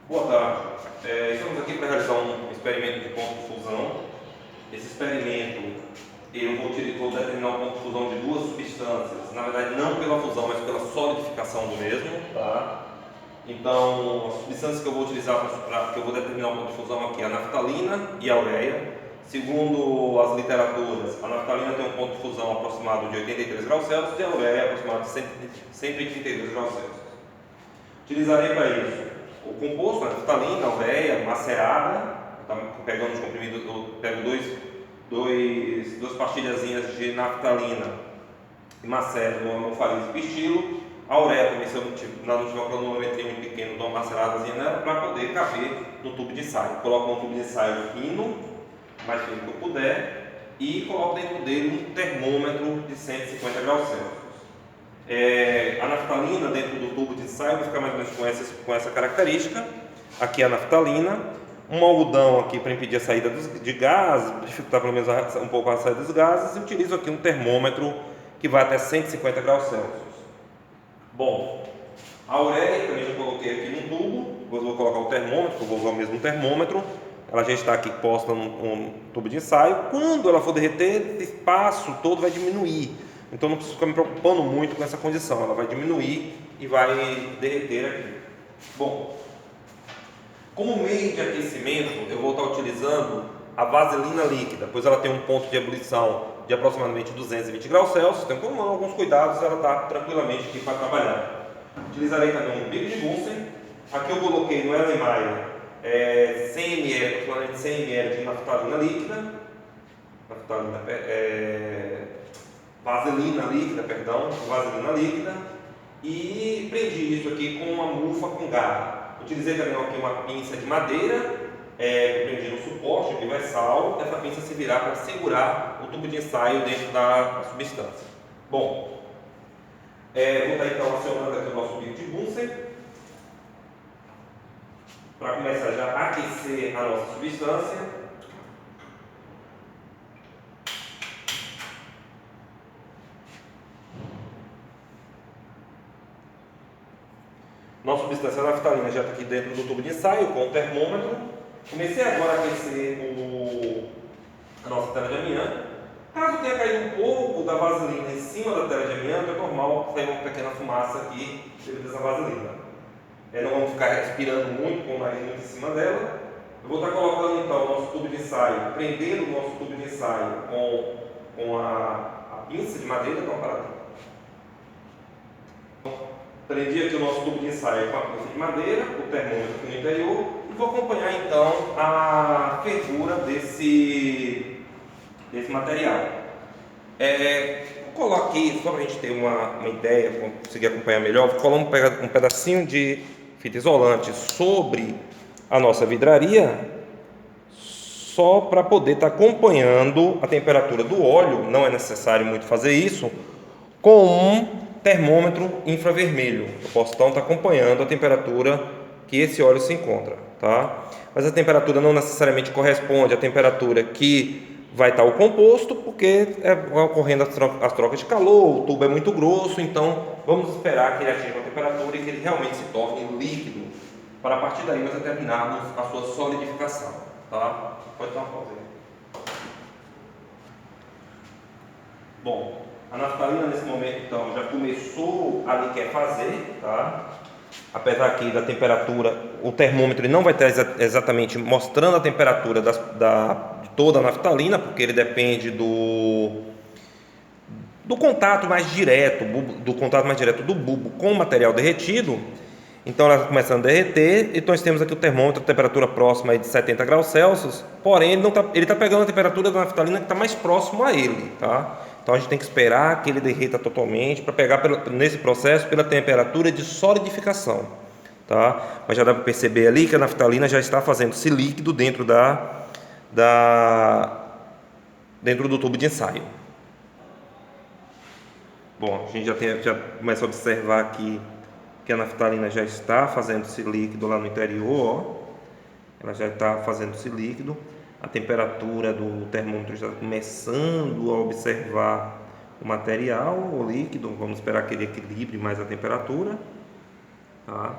Boa tarde. Estamos aqui para realizar um experimento de ponto de fusão. Esse experimento eu vou determinar o ponto de fusão de duas substâncias, na verdade não pela fusão, mas pela solidificação do mesmo. Tá? Então, as substâncias que eu vou utilizar que eu vou determinar o ponto de fusão aqui é a naftalina e a ureia. Segundo as literaturas, a naftalina tem um ponto de fusão aproximado de 83 graus Celsius e a ureia aproximado de 132 graus Celsius. Utilizarei para isso o composto, a naftalina, a ureia macerada. Pegando os comprimidos, eu pego duas pastilhazinhas de naftalina e macero no almofariz e pistilo. A ureia também, se eu não tiver uma cronometria muito pequena, dou uma maceradazinha nela para poder caber no tubo de ensaio. Coloco um tubo de ensaio fino, mais fino que eu puder, e coloco dentro dele um termômetro de 150 graus Celsius. A naftalina dentro do tubo de ensaio vai ficar mais ou menos com essa característica. Aqui é a naftalina, um algodão aqui para impedir a saída de gás, dificultar pelo menos um pouco a saída dos gases, e utilizo aqui um termômetro que vai até 150 graus Celsius. Bom, a ureia também já coloquei aqui no tubo, depois vou colocar o termômetro, eu vou usar o mesmo termômetro. Ela já está aqui posta num tubo de ensaio. Quando ela for derreter, esse espaço todo vai diminuir. Então não preciso ficar me preocupando muito com essa condição. Ela vai diminuir e vai derreter aqui. Bom, como meio de aquecimento, eu vou estar utilizando a vaselina líquida, pois ela tem um ponto de ebulição de aproximadamente 220 graus Celsius. Então, com alguns cuidados, ela está tranquilamente aqui para trabalhar. Utilizarei também um bico de Bunsen. Aqui eu coloquei no Erlenmeyer 100 ml, aproximadamente 100 ml de naftalina líquida, vaselina líquida, e prendi isso aqui com uma mufa com garra. Utilizei também aqui uma pinça de madeira, prendi no suporte universal. Essa pinça servirá para segurar o tubo de ensaio dentro da substância. Bom, vou estar então acionando aqui o nosso bico de Bunsen para começar já a aquecer a nossa substância. Nossa substância naftalina já está aqui dentro do tubo de ensaio com o termômetro. Comecei agora a aquecer a nossa tela de amianto. Caso tenha caído um pouco da vaselina em cima da tela de amianto, é normal sair uma pequena fumaça aqui devido a essa vaselina. Não vamos ficar respirando muito com o nariz muito em cima dela. Eu vou estar colocando então o nosso tubo de ensaio, prendendo o nosso tubo de ensaio com a pinça de madeira, prendi aqui o nosso tubo de ensaio com a pinça de madeira, o termômetro aqui no interior, e vou acompanhar então a fervura desse material. Vou colocar aqui, só para a gente ter uma ideia, conseguir acompanhar melhor, vou colar um pedacinho de fita isolante sobre a nossa vidraria, só para poder estar acompanhando a temperatura do óleo. Não é necessário muito fazer isso, com um termômetro infravermelho. Eu posso então estar acompanhando a temperatura que esse óleo se encontra, tá? Mas a temperatura não necessariamente corresponde à temperatura que vai estar o composto, porque vai ocorrendo as trocas de calor, o tubo é muito grosso, então vamos esperar que ele atinja uma temperatura e que ele realmente se torne líquido, para a partir daí nós determinarmos a sua solidificação, tá? Pode dar uma pausa aí. Bom, a naftalina nesse momento então já começou a liquefazer, tá? Apesar aqui da temperatura, o termômetro ele não vai estar exatamente mostrando a temperatura de toda a naftalina, porque ele depende do contato mais direto, do bulbo com o material derretido. Então ela está começando a derreter, então nós temos aqui o termômetro, a temperatura próxima de 70 graus Celsius, porém ele está pegando a temperatura da naftalina que está mais próximo a ele, tá? Então a gente tem que esperar que ele derreta totalmente para pegar nesse processo pela temperatura de solidificação, tá? Mas já dá para perceber ali que a naftalina já está fazendo-se líquido dentro dentro do tubo de ensaio. Bom, a gente já começa a observar aqui que a naftalina já está fazendo-se líquido lá no interior, ó. Ela já está fazendo-se líquido. A temperatura do termômetro está começando a observar o material, o líquido. Vamos esperar que ele equilibre mais a temperatura, tá?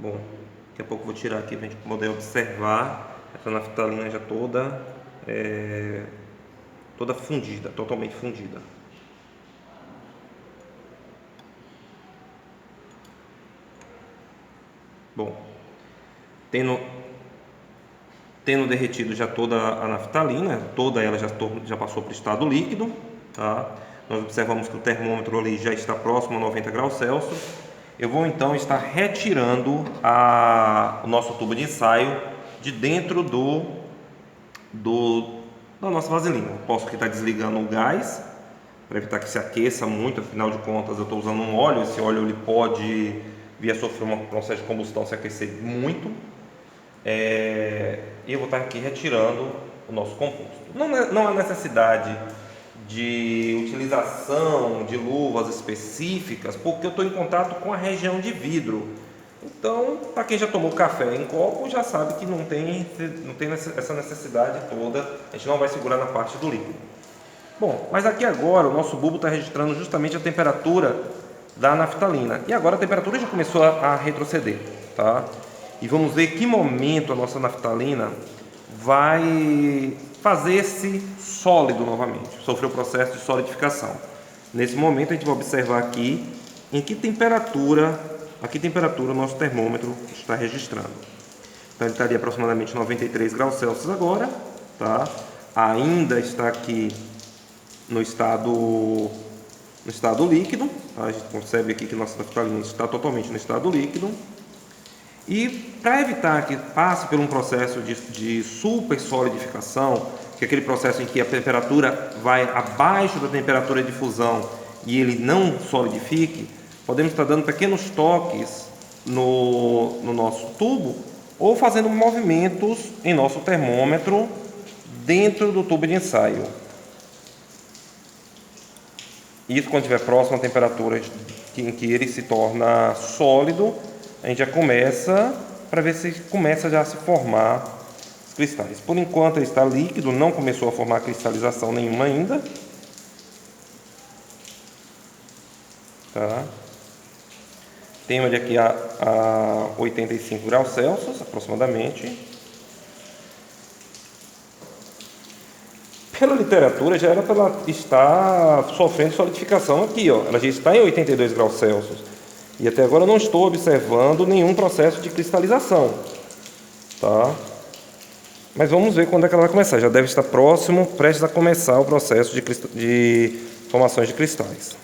Bom, daqui a pouco eu vou tirar aqui para a gente poder observar essa naftalina já toda fundida, totalmente fundida. Bom, tendo derretido já toda a naftalina, toda ela já passou para o estado líquido, tá? Nós observamos que o termômetro ali já está próximo a 90 graus Celsius. Eu vou então estar retirando o nosso tubo de ensaio de dentro da nossa vaselina. Eu posso aqui estar desligando o gás para evitar que se aqueça muito, afinal de contas eu estou usando um óleo, esse óleo ele pode vir a sofrer um processo de combustão se aquecer muito. E eu vou estar aqui retirando o nosso composto. Não há necessidade de utilização de luvas específicas, porque eu estou em contato com a região de vidro. Então, para quem já tomou café em copo, já sabe que não tem essa necessidade toda, a gente não vai segurar na parte do líquido. Bom, mas aqui agora o nosso bulbo está registrando justamente a temperatura da naftalina. E agora a temperatura já começou a retroceder, tá? E vamos ver que momento a nossa naftalina vai fazer-se sólido novamente, sofrer o processo de solidificação. Nesse momento a gente vai observar aqui em que temperatura, a que temperatura o nosso termômetro está registrando. Então ele estaria aproximadamente 93 graus Celsius agora, tá? Ainda está aqui no estado líquido, tá? A gente percebe aqui que nossa naftalina está totalmente no estado líquido. E para evitar que passe por um processo de super solidificação, que é aquele processo em que a temperatura vai abaixo da temperatura de fusão e ele não solidifique, podemos estar dando pequenos toques no nosso tubo ou fazendo movimentos em nosso termômetro dentro do tubo de ensaio. Isso quando estiver próximo à temperatura em que ele se torna sólido, a gente já começa para ver se começa já a se formar os cristais. Por enquanto ele está líquido, não começou a formar cristalização nenhuma ainda. Tá? Temos ele aqui a 85 graus Celsius aproximadamente. Pela literatura já era para ela estar sofrendo solidificação aqui, ó. Ela já está em 82 graus Celsius. E até agora eu não estou observando nenhum processo de cristalização, tá? Mas vamos ver quando é que ela vai começar. Já deve estar próximo, prestes a começar o processo de formações de cristais.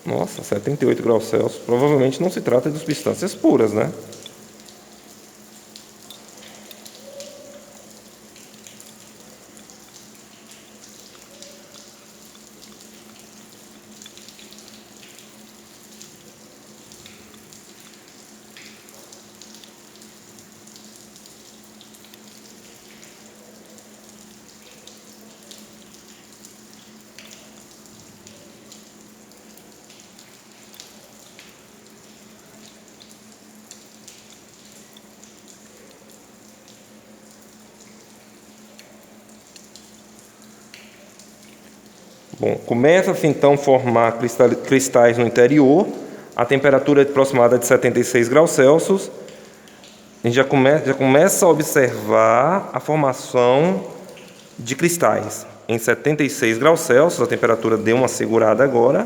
Nossa, 78 graus Celsius. Provavelmente não se trata de substâncias puras, né? Bom, começa-se então a formar cristais no interior, a temperatura aproximada de 76 graus Celsius. A gente já começa a observar a formação de cristais. Em 76 graus Celsius, a temperatura deu uma segurada agora,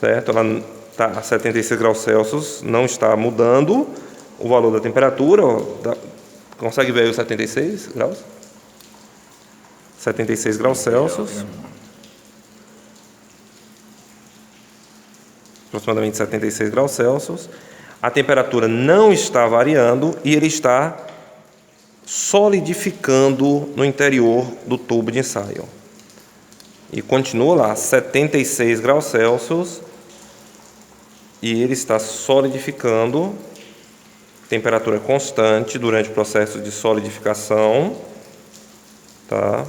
certo? Ela está a 76 graus Celsius, não está mudando o valor da temperatura. Consegue ver aí os 76 graus? 76 graus Celsius. Aproximadamente 76 graus Celsius. A temperatura não está variando e ele está solidificando no interior do tubo de ensaio. E continua lá, 76 graus Celsius. E ele está solidificando, temperatura constante durante o processo de solidificação. Tá?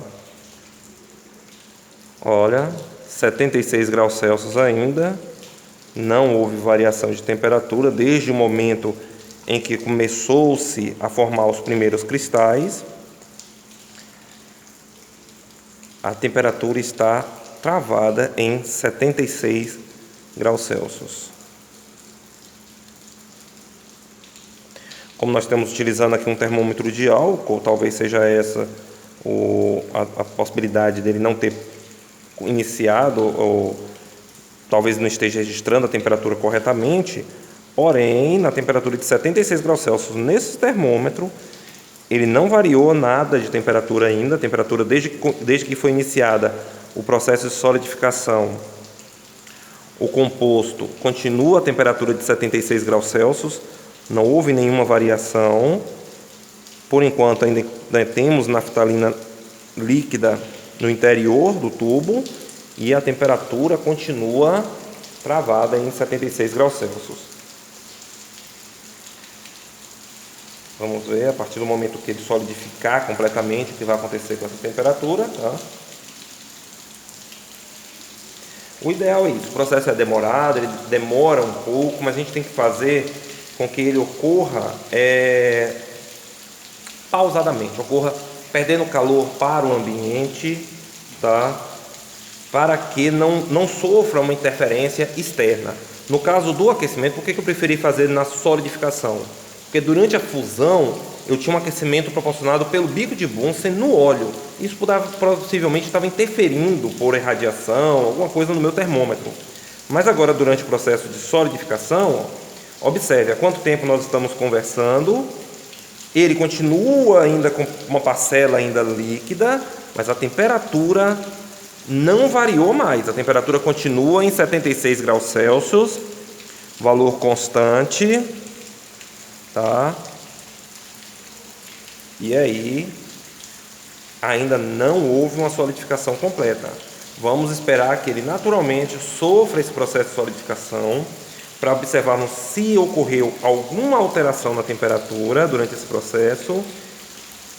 Olha, 76 graus Celsius ainda. Não houve variação de temperatura desde o momento em que começou-se a formar os primeiros cristais. A temperatura está travada em 76 graus Celsius. Como nós estamos utilizando aqui um termômetro de álcool, talvez seja essa a possibilidade dele não ter iniciado, ou talvez não esteja registrando a temperatura corretamente. Porém, na temperatura de 76 graus Celsius, nesse termômetro, ele não variou nada de temperatura ainda. A temperatura, desde que foi iniciada o processo de solidificação, o composto continua a temperatura de 76 graus Celsius, não houve nenhuma variação. Por enquanto, ainda temos naftalina líquida no interior do tubo e a temperatura continua travada em 76 graus Celsius. Vamos ver, a partir do momento que ele solidificar completamente, o que vai acontecer com essa temperatura. Tá? O ideal é isso, o processo é demorado, ele demora um pouco, mas a gente tem que fazer com que ele ocorra pausadamente, ocorra perdendo calor para o ambiente, tá? Para que não sofra uma interferência externa. No caso do aquecimento, por que eu preferi fazer na solidificação? Porque durante a fusão eu tinha um aquecimento proporcionado pelo bico de Bunsen no óleo. Isso possivelmente estava interferindo por irradiação, alguma coisa no meu termômetro. Mas agora, durante o processo de solidificação, observe há quanto tempo nós estamos conversando. Ele continua ainda com uma parcela ainda líquida, mas a temperatura não variou mais. A temperatura continua em 76 graus Celsius, valor constante, tá? E aí, ainda não houve uma solidificação completa. Vamos esperar que ele naturalmente sofra esse processo de solidificação para observarmos se ocorreu alguma alteração na temperatura durante esse processo.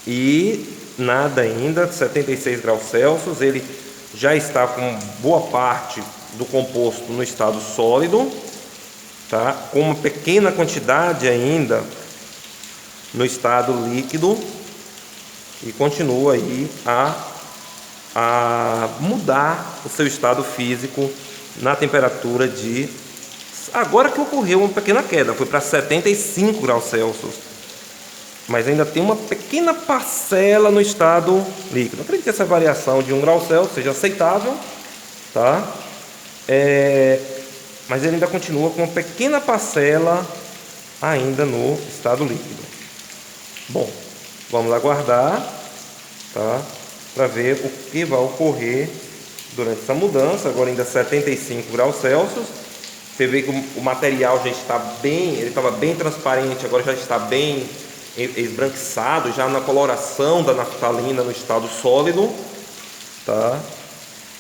E nada ainda, 76 graus Celsius, ele já está com boa parte do composto no estado sólido, tá? Com uma pequena quantidade ainda no estado líquido, e continua aí a mudar o seu estado físico na temperatura de... Agora que ocorreu uma pequena queda, foi para 75 graus Celsius, mas ainda tem uma pequena parcela no estado líquido. Acredito que essa variação de 1 grau Celsius seja aceitável, tá? Mas ele ainda continua com uma pequena parcela ainda no estado líquido. Bom, vamos aguardar, tá? Para ver o que vai ocorrer durante essa mudança. Agora ainda 75 graus Celsius. Você vê que o material já está bem, ele estava bem transparente, agora já está bem esbranquiçado, já na coloração da naftalina no estado sólido, tá?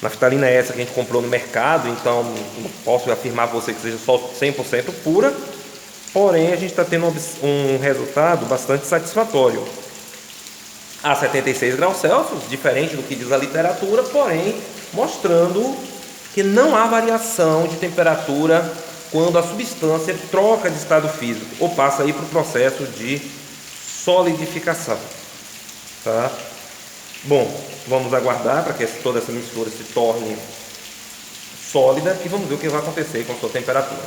Naftalina é essa que a gente comprou no mercado, então não posso afirmar para você que seja só 100% pura, porém a gente está tendo um resultado bastante satisfatório. A 76 graus Celsius, diferente do que diz a literatura, porém mostrando que não há variação de temperatura quando a substância troca de estado físico ou passa aí para o processo de solidificação, tá? Bom, vamos aguardar para que toda essa mistura se torne sólida e vamos ver o que vai acontecer com a sua temperatura.